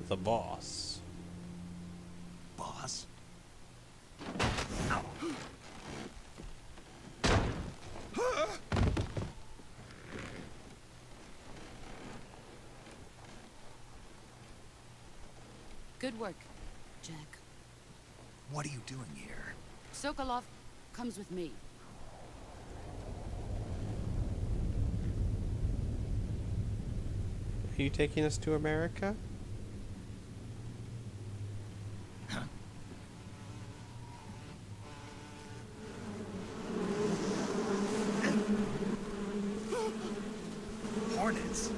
the boss. Boss? Good work, Jack. What are you doing here? Sokolov comes with me. Are you taking us to America? Hornets?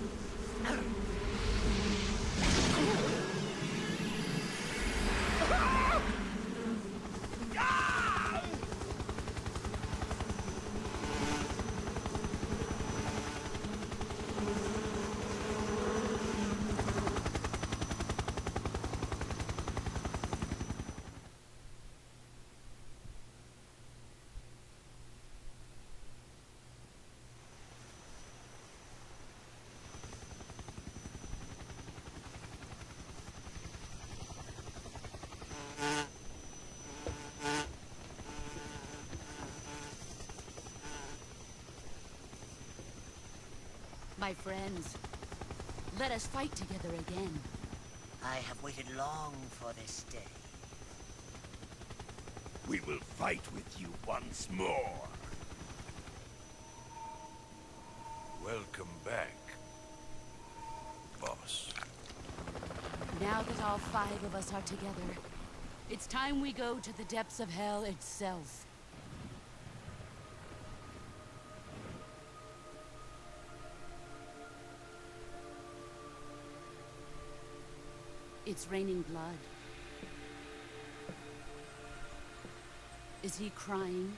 My friends, let us fight together again. I have waited long for this day. We will fight with you once more. Welcome back, boss. Now that all 5 of us are together, it's time we go to the depths of hell itself. It's raining blood. Is he crying?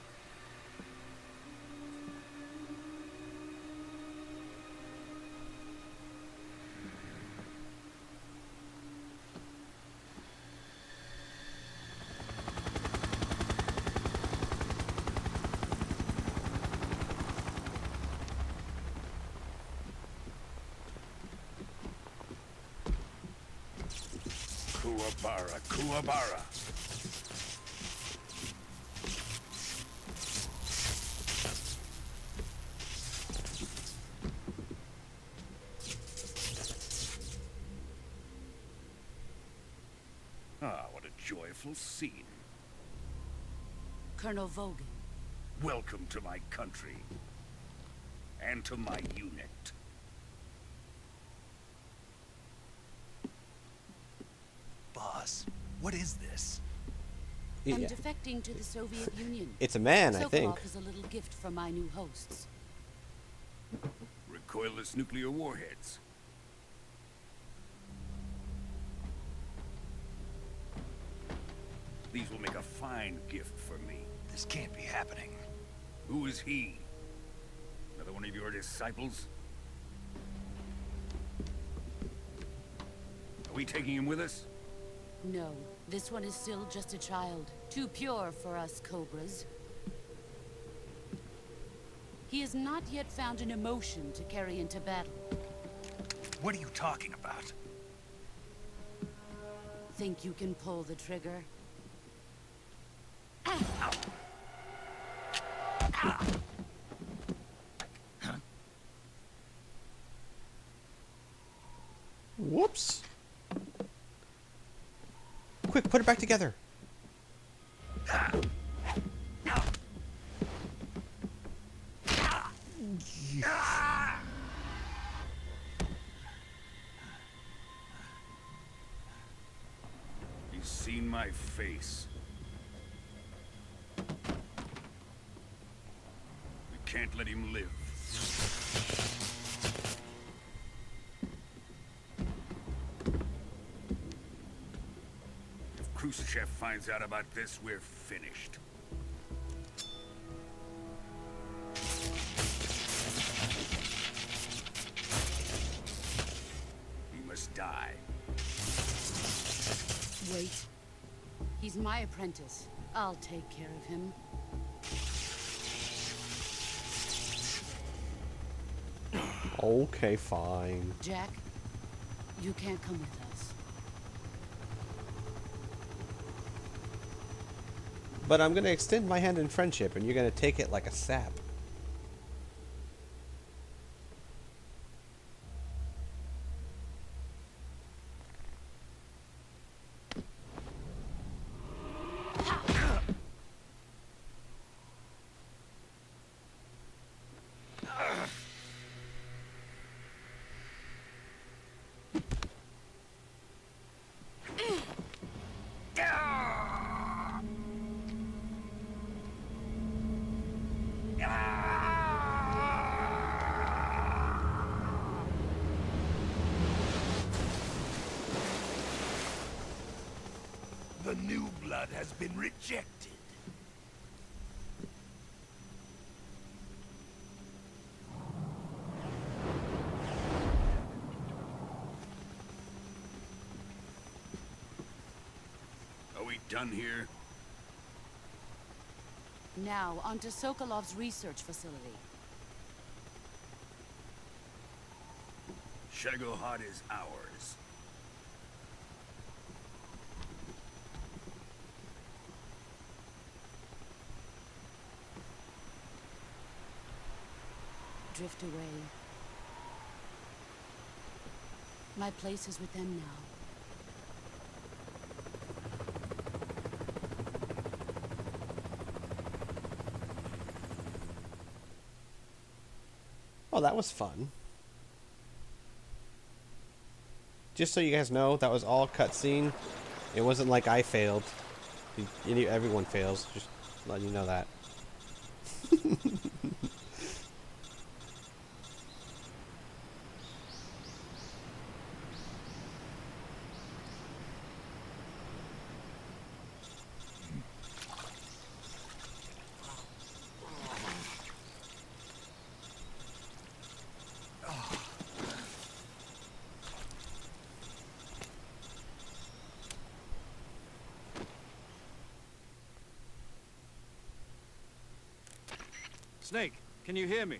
Kuwabara, Kuwabara. Ah, what a joyful scene. Colonel Volgin. Welcome to my country. And to my unit. Boss, what is this? I'm Yeah. defecting to the Soviet Union. It's a man, I think. Sokolov is a little gift from my new hosts. Recoilless nuclear warheads. These will make a fine gift for me. This can't be happening. Who is he? Another one of your disciples? Are we taking him with us? No, this one is still just a child. Too pure for us Cobras. He has not yet found an emotion to carry into battle. What are you talking about? Think you can pull the trigger? Whoops. Quick, put it back together. He's seen my face. We can't let him live. If Khrushchev finds out about this, we're finished. He must die. Wait. He's my apprentice. I'll take care of him. Okay, fine. Jack, you can't come with us. But I'm gonna extend my hand in friendship, and you're gonna take it like a sap. The new blood has been rejected. Are we done here? Now, onto Sokolov's research facility. Shagohod is ours. Drift away. My place is with them now. Oh, that was fun. Just so you guys know, that was all cutscene. It wasn't like I failed. Everyone fails. Just letting you know that. Snake, can you hear me?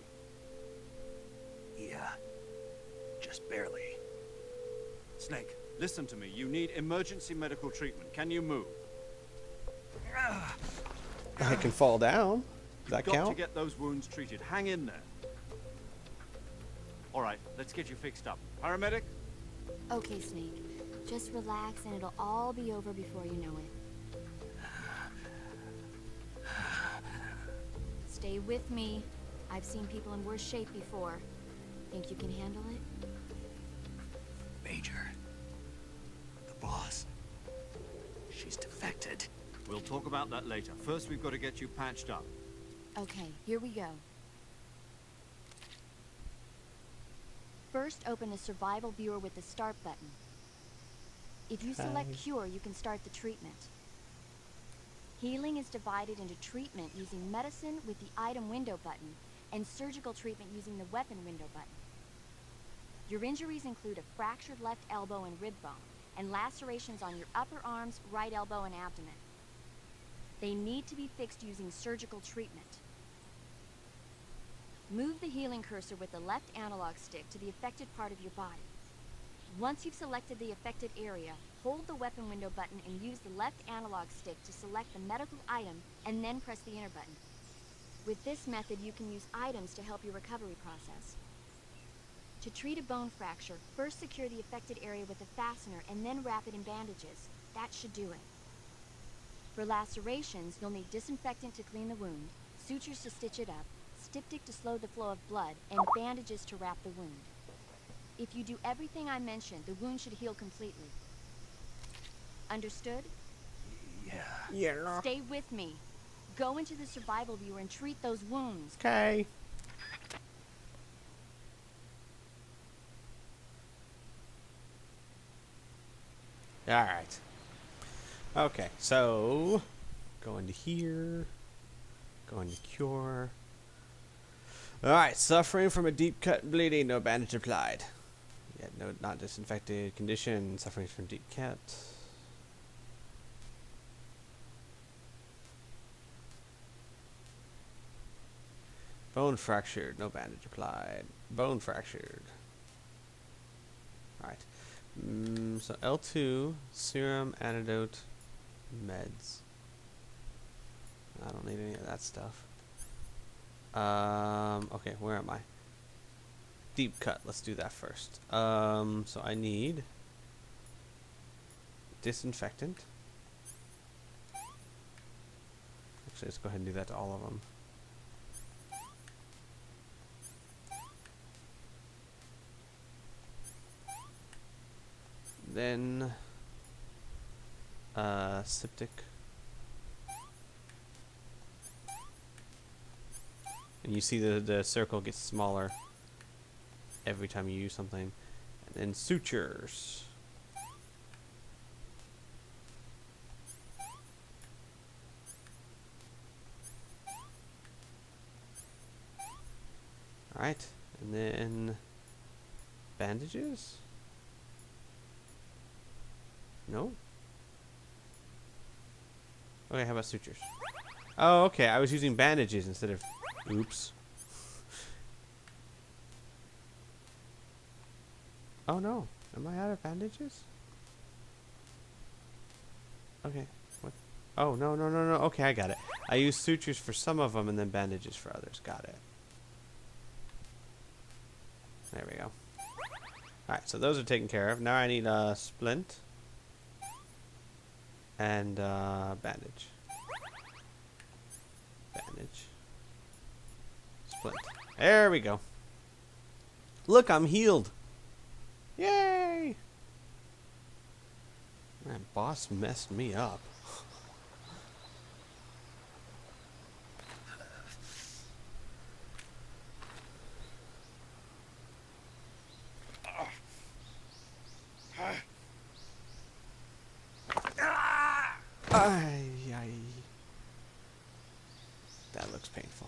Yeah. Just barely. Snake, listen to me. You need emergency medical treatment. Can you move? I can fall down. Does that You've got count? to get those wounds treated. Hang in there. All right, let's get you fixed up. Paramedic? Okay, Snake. Just relax and it'll all be over before you know it. Stay with me. I've seen people in worse shape before. Think you can handle it? Major. The boss. She's defected. We'll talk about that later. First, we've got to get you patched up. Okay, here we go. First, open the survival viewer with the start button. If you select cure, you can start the treatment. Healing is divided into treatment using medicine with the item window button and surgical treatment using the weapon window button. Your injuries include a fractured left elbow and rib bone and lacerations on your upper arms, right elbow, and abdomen. They need to be fixed using surgical treatment. Move the healing cursor with the left analog stick to the affected part of your body. Once you've selected the affected area, hold the weapon window button and use the left analog stick to select the medical item and then press the enter button. With this method, you can use items to help your recovery process. To treat a bone fracture, first secure the affected area with a fastener and then wrap it in bandages. That should do it. For lacerations, you'll need disinfectant to clean the wound, sutures to stitch it up, styptic to slow the flow of blood, and bandages to wrap the wound. If you do everything I mentioned, the wound should heal completely. Understood? Yeah. Yeah. Stay with me. Go into the survival viewer and treat those wounds. Okay. Alright. Okay, so go into here. Go into cure. Alright, suffering from a deep cut and bleeding, no bandage applied. Yeah, no, not disinfected condition, suffering from deep cut. Bone fractured, no bandage applied. Bone fractured. Alright. So L2, serum, antidote, meds. I don't need any of that stuff. Okay, where am I? Deep cut. Let's do that first. So I need disinfectant. Actually, let's go ahead and do that to all of them. Then septic. And you see the circle gets smaller every time you use something. And then sutures. Alright, and then bandages? No? Okay, how about sutures? Oh, okay, I was using bandages instead of... Oops. Oh no, am I out of bandages? Okay, what? Oh, no. Okay, I got it. I use sutures for some of them and then bandages for others. Got it. There we go. Alright, so those are taken care of. Now I need a splint and bandage. Bandage. Splint. There we go. Look, I'm healed. Yay! Man, boss messed me up. Ay, ay. That looks painful.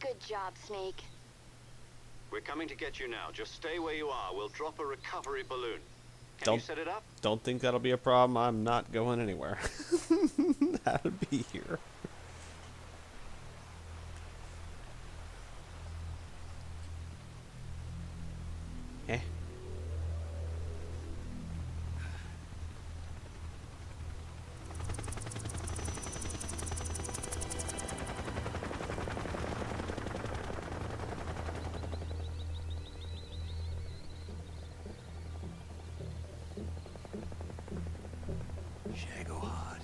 Good job, Snake. We're coming to get you now. Just stay where you are. We'll drop a recovery balloon. Can you set it up? Don't think that'll be a problem. I'm not going anywhere. That'll be here. Eh. Shago hard.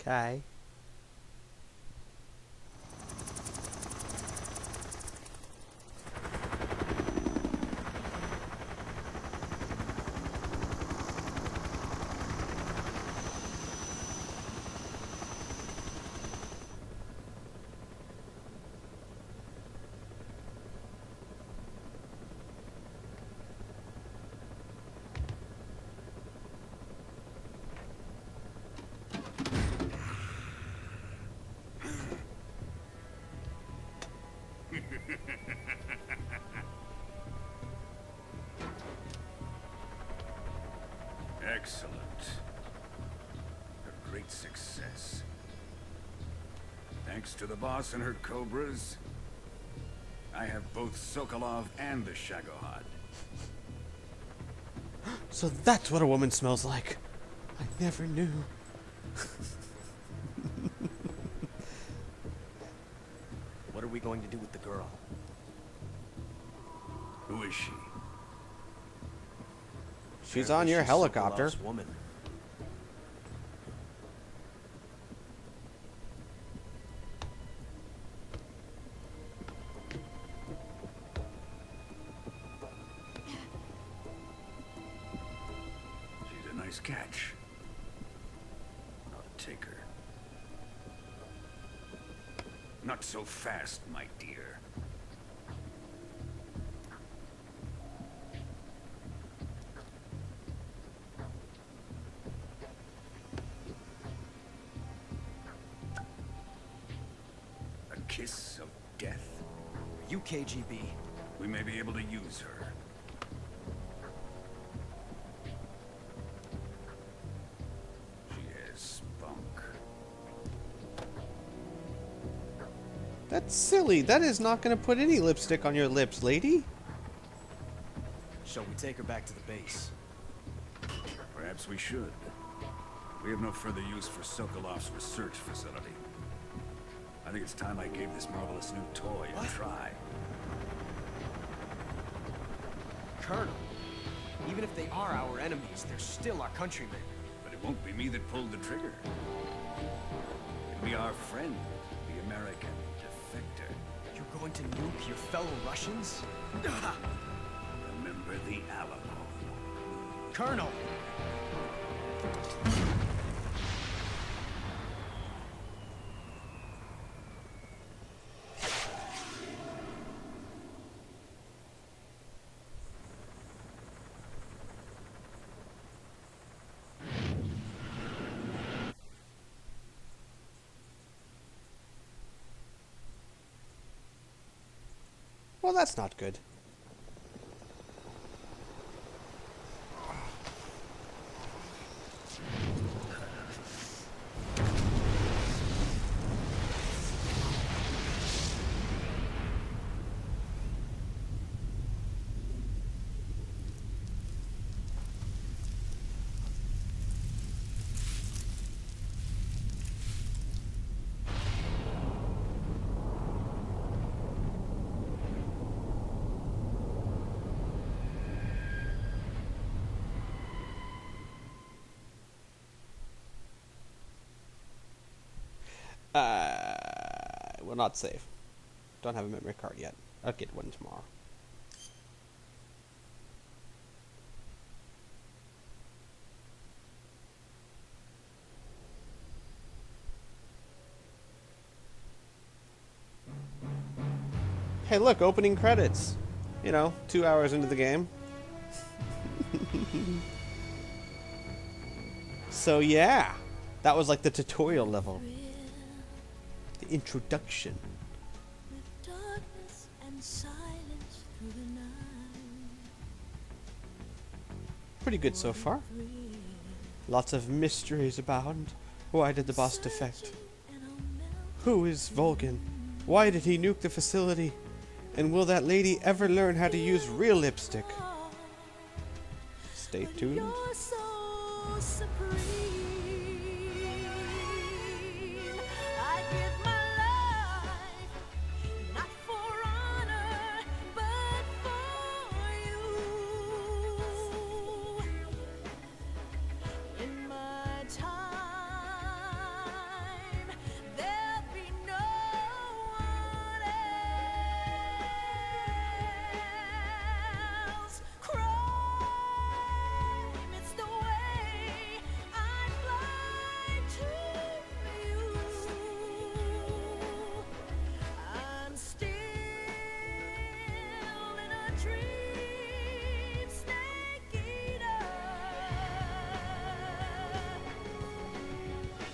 Okay. Excellent. A great success. Thanks to the boss and her cobras, I have both Sokolov and the Shagohod. So that's what a woman smells like. I never knew. What are we going to do with the girl? Who is she? She's on your helicopter. Sokolov's woman. She's a nice catch. I'll take her. Not so fast, my dear. A kiss of death? Are you KGB? We may be able to use her. She has spunk. That's silly. That is not going to put any lipstick on your lips, lady. Shall we take her back to the base? Perhaps we should. We have no further use for Sokolov's research facility. I think it's time I gave this marvelous new toy a try. Colonel, even if they are our enemies, they're still our countrymen. But it won't be me that pulled the trigger. It'll be our friend, the American defector. You're going to nuke your fellow Russians? Remember the Alamo. Colonel! Well, that's not good. Will not save. Don't have a memory card yet. I'll get one tomorrow. Hey, look, opening credits. You know, 2 hours into the game. So yeah, that was like the tutorial level. The introduction. With darkness and silence through the night. Pretty good so far. Lots of mysteries abound. Why did the boss defect? Who is Volgin? Why did he nuke the facility? And will that lady ever learn how to use real lipstick? Stay tuned. You're so supreme. I give my life, not for honor, but for you. In my time, there'll be no one else. It's the way I fly to you. I'm still in a dream, snake eater.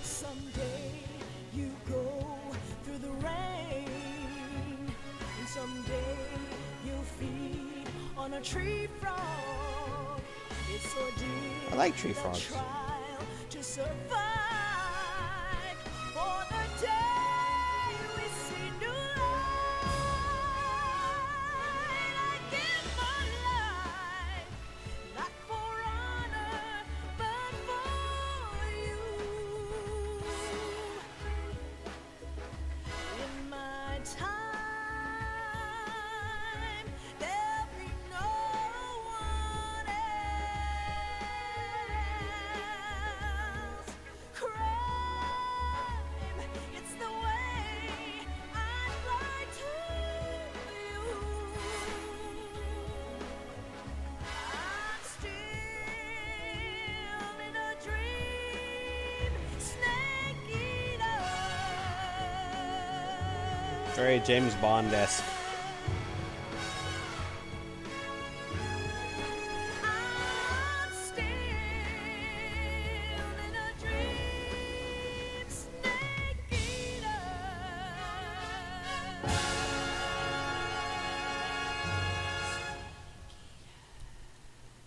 Someday you go through the rain, and someday you'll feed on a tree frog. It's ordeal. I like tree the frogs. Trial to survive for the day we see new light. Very James Bond-esque. I'm still in a dream, snake eater.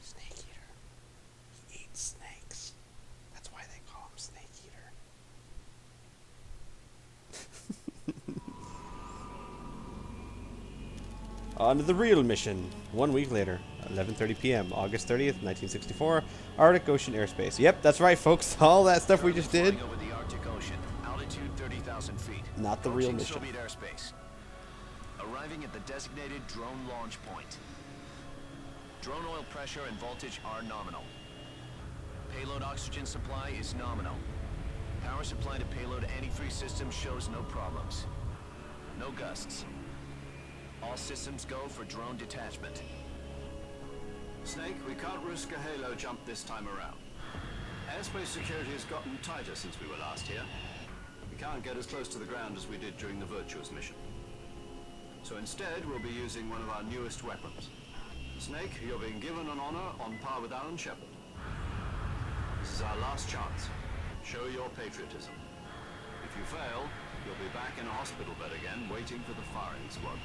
Snake eater. He eats snakes. That's why they call him Snake Eater. On to the real mission. 1 week later, 11:30 p.m., August 30th, 1964, Arctic Ocean airspace. Yep, that's right, folks. All that stuff we just did. Over the Arctic Ocean, altitude 30,000 feet. Not the real Approaching mission. Soviet airspace. Arriving at the designated drone launch point. Drone oil pressure and voltage are nominal. Payload oxygen supply is nominal. Power supply to payload antifreeze system shows no problems. No gusts. All systems go for drone detachment. Snake, we can't risk a halo jump this time around. Airspace security has gotten tighter since we were last here. We can't get as close to the ground as we did during the Virtuous mission. So instead, we'll be using one of our newest weapons. Snake, you're being given an honor on par with Alan Shepard. This is our last chance. Show your patriotism. If you fail, you'll be back in a hospital bed again, waiting for the firing squad.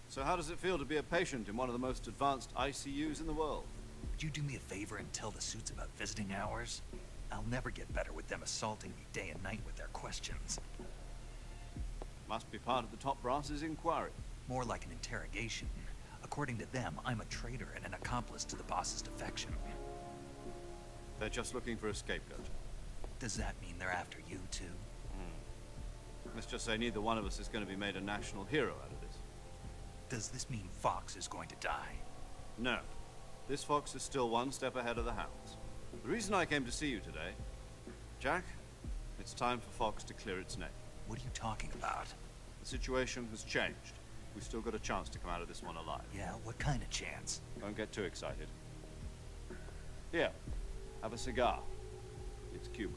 So how does it feel to be a patient in one of the most advanced ICUs in the world? Would you do me a favor and tell the suits about visiting hours? I'll never get better with them assaulting me day and night with their questions. Must be part of the top brass's inquiry. More like an interrogation. According to them, I'm a traitor and an accomplice to the boss's defection. They're just looking for a scapegoat. Does that mean they're after you, too? Let's just say neither one of us is going to be made a national hero out of this. Does this mean Fox is going to die? No. This fox is still one step ahead of the hounds. The reason I came to see you today, Jack, it's time for Fox to clear its name. What are you talking about? The situation has changed. We've still got a chance to come out of this one alive. Yeah, what kind of chance? Don't get too excited. Here, have a cigar. It's Cuban.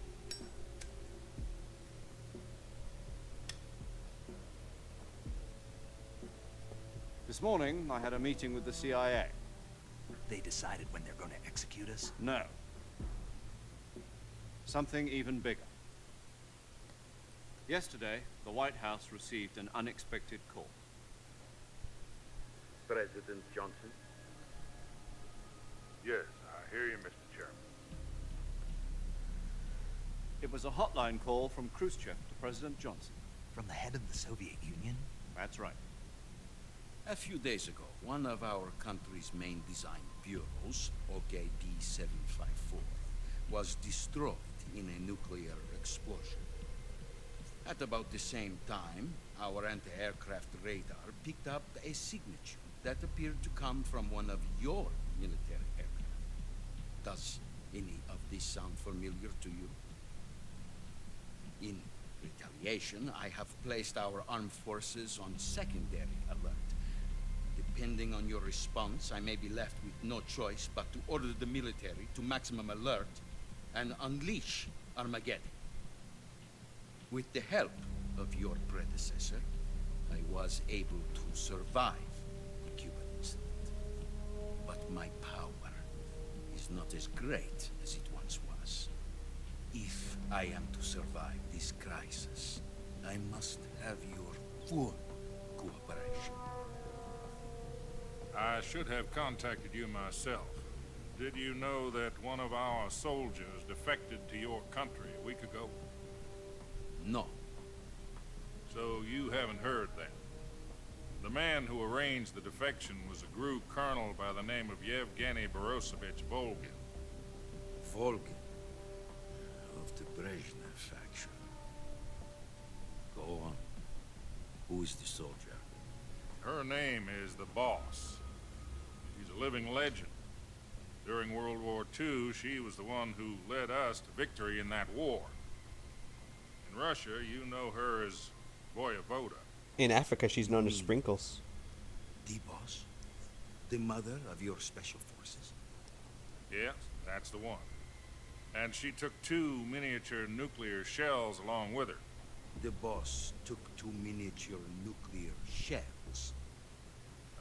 This morning, I had a meeting with the CIA. They decided when they're going to execute us? No. Something even bigger. Yesterday, the White House received an unexpected call. President Johnson? Yes, I hear you, Mr. Chairman. It was a hotline call from Khrushchev to President Johnson. From the head of the Soviet Union? That's right. A few days ago, one of our country's main design bureaus, OKD-754, was destroyed in a nuclear explosion. At about the same time, our anti-aircraft radar picked up a signature that appeared to come from one of your military aircraft. Does any of this sound familiar to you? In retaliation, I have placed our armed forces on secondary alert. Depending on your response, I may be left with no choice but to order the military to maximum alert and unleash Armageddon. With the help of your predecessor, I was able to survive the Cuban incident. But my power is not as great as it once was. If I am to survive this crisis, I must have your full cooperation. I should have contacted you myself. Did you know that one of our soldiers defected to your country a week ago? No. So you haven't heard then. The man who arranged the defection was a GRU colonel by the name of Yevgeny Borosovich Volgin. Volgin? Of the Brezhnev faction. Go on. Who is the soldier? Her name is the Boss. She's a living legend. During World War II, she was the one who led us to victory in that war. In Russia, you know her as Voyevoda. In Africa, she's known as Sprinkles. The Boss? The mother of your special forces? Yes, that's the one. And she took 2 miniature nuclear shells along with her. The boss took 2 miniature nuclear shells.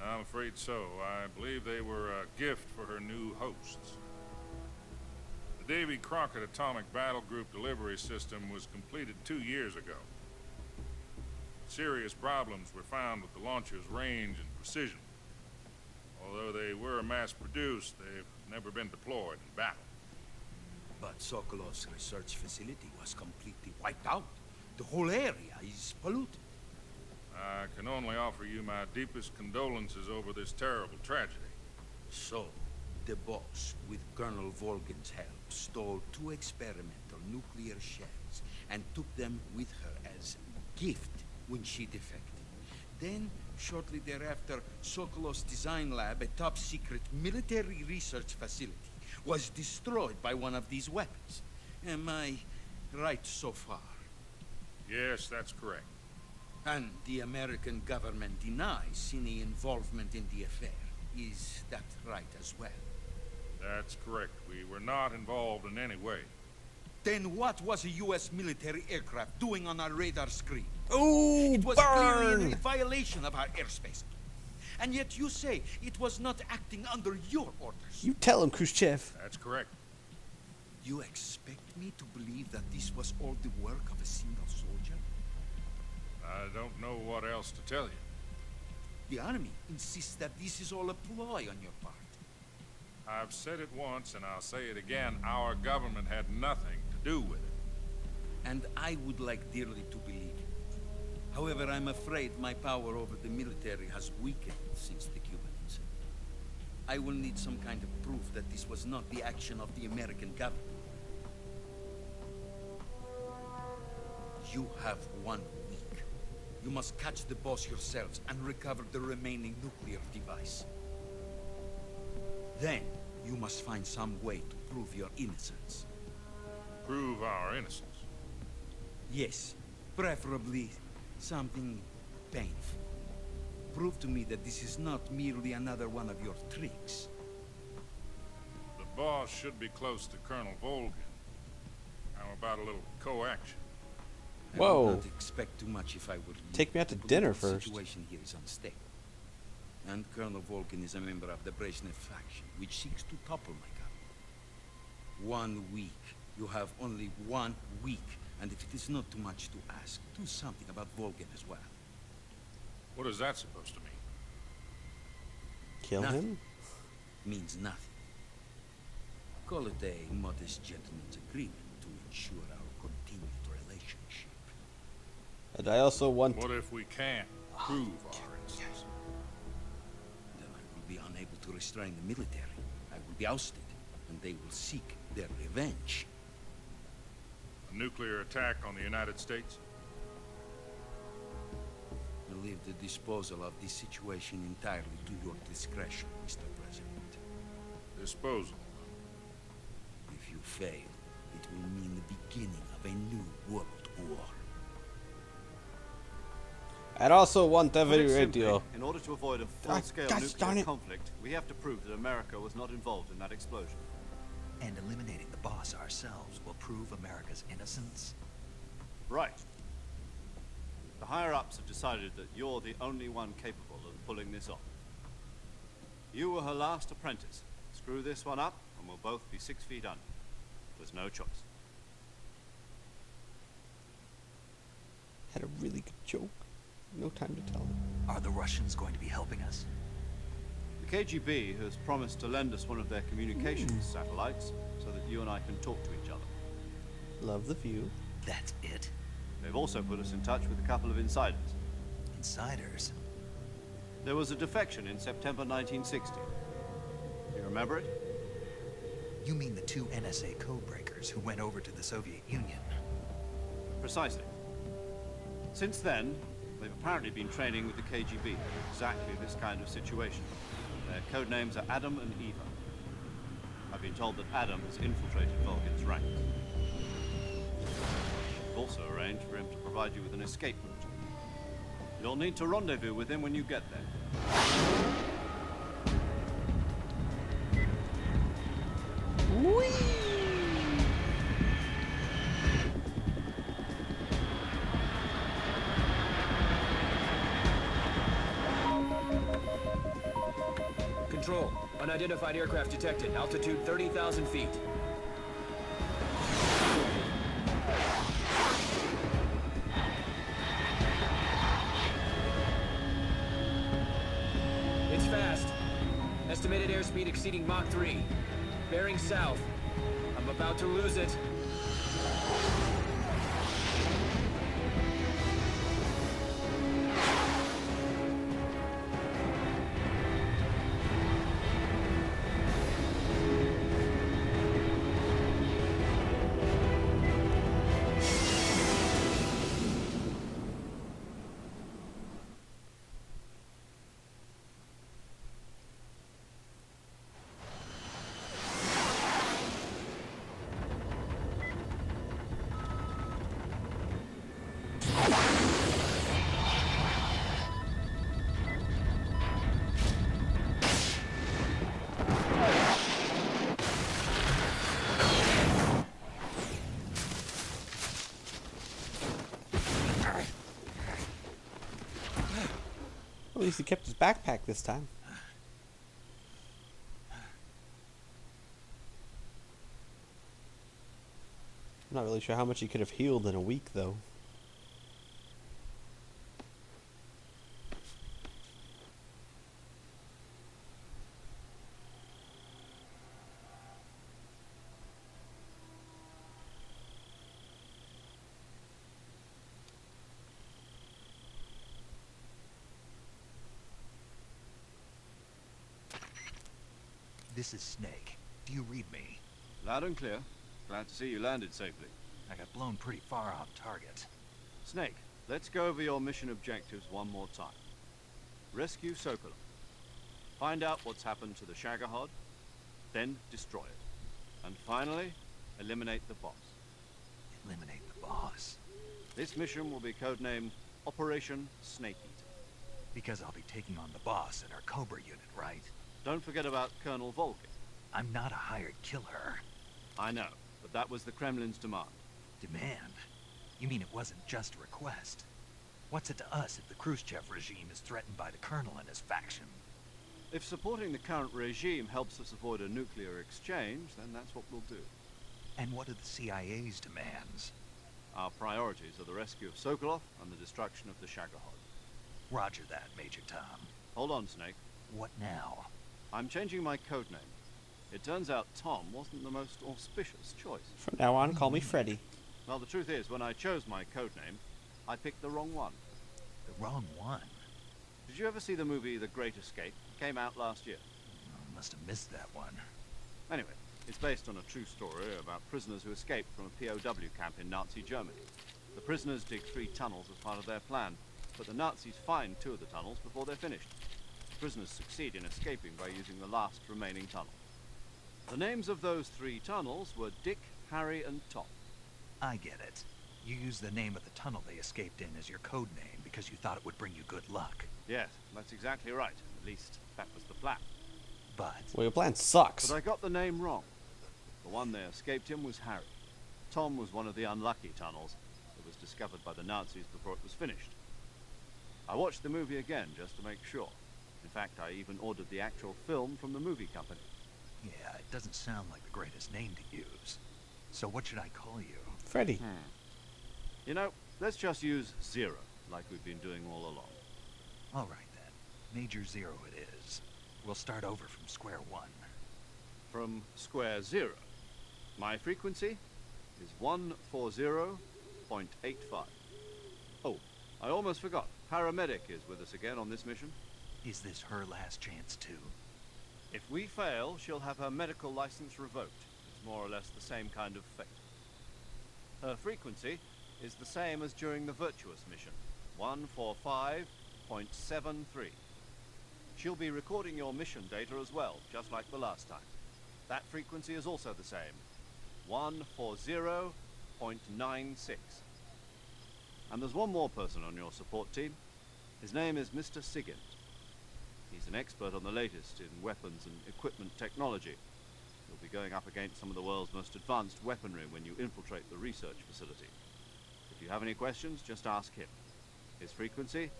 I'm afraid so. I believe they were a gift for her new hosts. The Davy Crockett Atomic Battle Group delivery system was completed 2 years ago. Serious problems were found with the launcher's range and precision. Although they were mass-produced, they've never been deployed in battle. But Sokolov's research facility was completely wiped out. The whole area is polluted. I can only offer you my deepest condolences over this terrible tragedy. So, the boss, with Colonel Volgin's help, stole 2 experimental nuclear shells and took them with her as gift when she defected. Then, shortly thereafter, Sokolov's design lab, a top-secret military research facility, was destroyed by one of these weapons. Am I right so far? Yes, that's correct. And the American government denies any involvement in the affair. Is that right as well? That's correct. We were not involved in any way. Then what was a U.S. military aircraft doing on our radar screen? Ooh, it was burn! clearly a violation of our airspace. And yet you say it was not acting under your orders. You tell him, Khrushchev. That's correct. You expect me to believe that this was all the work of a single soldier? I don't know what else to tell you. The army insists that this is all a ploy on your part. I've said it once and I'll say it again. Our government had nothing to do with it. And I would like dearly to believe it. However, I'm afraid my power over the military has weakened since the Cuban incident. I will need some kind of proof that this was not the action of the American government. You have 1 week. You must catch the boss yourselves and recover the remaining nuclear device. Then, you must find some way to prove your innocence. Prove our innocence? Yes, preferably something painful. Prove to me that this is not merely another one of your tricks. The boss should be close to Colonel Volgin. How about a little co-action? Whoa. I would not expect too much if I were you. Take me out to The dinner political first. situation here is unstable. And Colonel Volgin is a member of the Brezhnev faction, which seeks to topple my government. 1 week. You have only 1 week. And if it is not too much to ask, do something about Volgin as well. What is that supposed to mean? Kill Nothing. him? Means nothing. Call it a modest gentleman's agreement to ensure our continued relationship. And I also want... What if we can't prove our innocence? Then I will be unable to restrain the military. I will be ousted, and they will seek their revenge. A nuclear attack on the United States? I leave the disposal of this situation entirely to your discretion, Mr. President. Disposal? If you fail, it will mean the beginning of a new world war. I'd also want that Put it video simply, radio. in order to avoid a full-scale gosh darn nuclear it. conflict, we have to prove that America was not involved in that explosion. And eliminating the boss ourselves will prove America's innocence? Right. The higher-ups have decided that you're the only one capable of pulling this off. You were her last apprentice. Screw this one up, and we'll both be 6 feet under. There's no choice. Had a really good joke. No time to tell him. Are the Russians going to be helping us? The KGB has promised to lend us one of their communications satellites so that you and I can talk to each other. Love the view. That's it? They've also put us in touch with a couple of insiders. Insiders? There was a defection in September 1960. You remember it? You mean the 2 NSA codebreakers who went over to the Soviet Union? Precisely. Since then, they've apparently been training with the KGB for exactly this kind of situation. Their code names are Adam and Eva. I've been told that Adam has infiltrated Volgin's ranks. We've also arranged for him to provide you with an escape route. You'll need to rendezvous with him when you get there. Whee! Unidentified aircraft detected. Altitude 30,000 feet. It's fast. Estimated airspeed exceeding Mach 3. Bearing south. I'm about to lose it. At least he kept his backpack this time. I'm not really sure how much he could have healed in a week, though. This is Snake. Do you read me? Loud and clear. Glad to see you landed safely. I got blown pretty far off target. Snake, let's go over your mission objectives one more time. Rescue Sokolov. Find out what's happened to the Shagohod, then destroy it. And finally, eliminate the boss. Eliminate the boss? This mission will be codenamed Operation Snake Eater. Because I'll be taking on the boss in our Cobra unit, right? Don't forget about Colonel Volgin. I'm not a hired killer. I know, but that was the Kremlin's demand. Demand? You mean it wasn't just a request? What's it to us if the Khrushchev regime is threatened by the Colonel and his faction? If supporting the current regime helps us avoid a nuclear exchange, then that's what we'll do. And what are the CIA's demands? Our priorities are the rescue of Sokolov and the destruction of the Shagohod. Roger that, Major Tom. Hold on, Snake. What now? I'm changing my codename. It turns out Tom wasn't the most auspicious choice. From now on, call me Freddy. Well, the truth is, when I chose my codename, I picked the wrong one. The wrong one? Did you ever see the movie The Great Escape? It came out last year. I must have missed that one. Anyway, it's based on a true story about prisoners who escaped from a POW camp in Nazi Germany. The prisoners dig 3 tunnels as part of their plan, but the Nazis find 2 of the tunnels before they're finished. The prisoners succeed in escaping by using the last remaining tunnel. The names of those 3 tunnels were Dick, Harry, and Tom. I get it. You used the name of the tunnel they escaped in as your code name because you thought it would bring you good luck. Yes, that's exactly right. At least, that was the plan. But... Well, your plan sucks. But I got the name wrong. The one they escaped in was Harry. Tom was one of the unlucky tunnels that was discovered by the Nazis before it was finished. I watched the movie again just to make sure. In fact, I even ordered the actual film from the movie company. Yeah, it doesn't sound like the greatest name to use. So what should I call you? Freddy. You know, let's just use Zero, like we've been doing all along. All right, then. Major Zero it is. We'll start over from square one. From square 0. My frequency is 140.85. Oh, I almost forgot. Paramedic is with us again on this mission. Is this her last chance, too? If we fail, she'll have her medical license revoked. It's more or less the same kind of fate. Her frequency is the same as during the Virtuous mission, 145.73. She'll be recording your mission data as well, just like the last time. That frequency is also the same, 140.96. And there's one more person on your support team. His name is Mr. Sigint. He's an expert on the latest in weapons and equipment technology. You'll be going up against some of the world's most advanced weaponry when you infiltrate the research facility. If you have any questions, just ask him. His frequency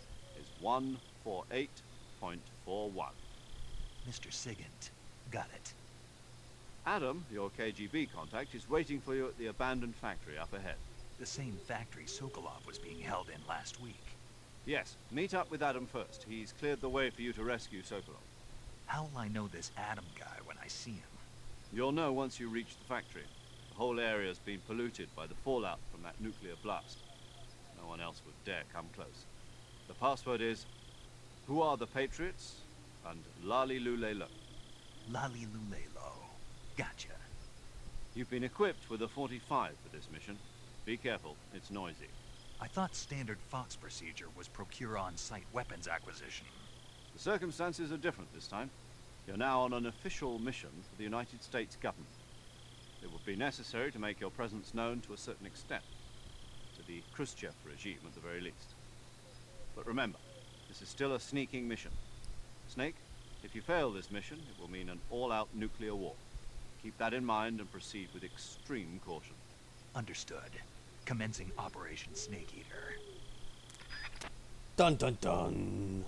is 148.41. Mr. Sigint, Got it. Adam, your KGB contact, is waiting for you at the abandoned factory up ahead. The same factory Sokolov was being held in last week. Yes, meet up with Adam first. He's cleared the way for you to rescue Sokolov. How will I know this Adam guy when I see him? You'll know once you reach the factory. The whole area's been polluted by the fallout from that nuclear blast. No one else would dare come close. The password is, "Who are the Patriots?" and Lali Lule Lo. Lali Lulelo. Gotcha. You've been equipped with a 45 for this mission. Be careful, it's noisy. I thought standard Fox procedure was procure on-site weapons acquisition. The circumstances are different this time. You're now on an official mission for the United States government. It would be necessary to make your presence known to a certain extent, to the Khrushchev regime at the very least. But remember, this is still a sneaking mission. Snake, if you fail this mission, it will mean an all-out nuclear war. Keep that in mind and proceed with extreme caution. Understood. Commencing Operation Snake Eater. Dun dun dun.